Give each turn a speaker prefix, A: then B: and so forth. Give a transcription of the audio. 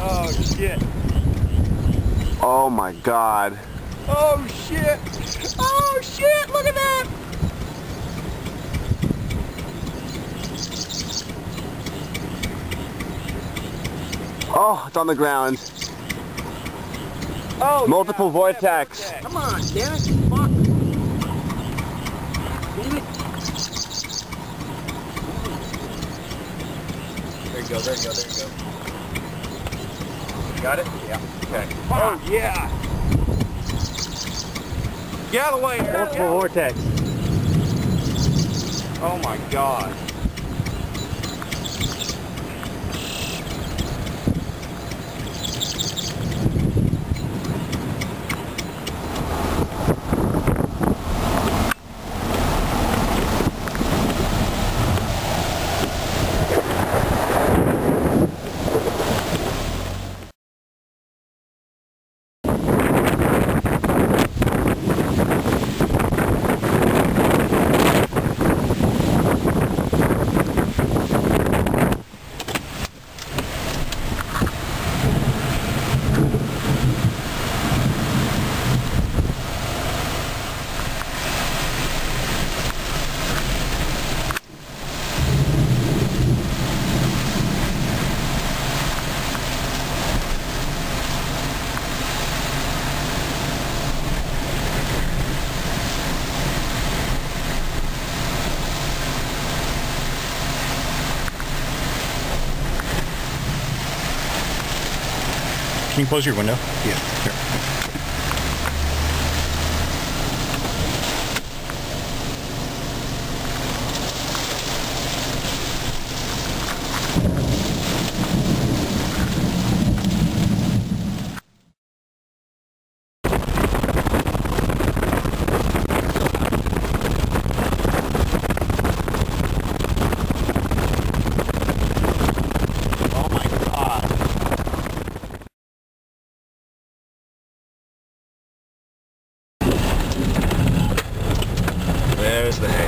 A: Oh shit.
B: Oh my God.
A: Oh shit. Oh shit, look at that.
B: Oh, it's on the ground.
A: Oh,
B: Multiple
A: yeah,
B: vortex.
A: vortex.
C: Come on, damn it. Fuck. Damn it.
A: There you go, there you go, there you go. Got it? Yeah. Okay. Oh yeah. Get out of the way, Eric.
C: Multiple vortex.
A: Oh my God.
D: Can you close your window?
A: Yeah.
D: Here.
B: There's the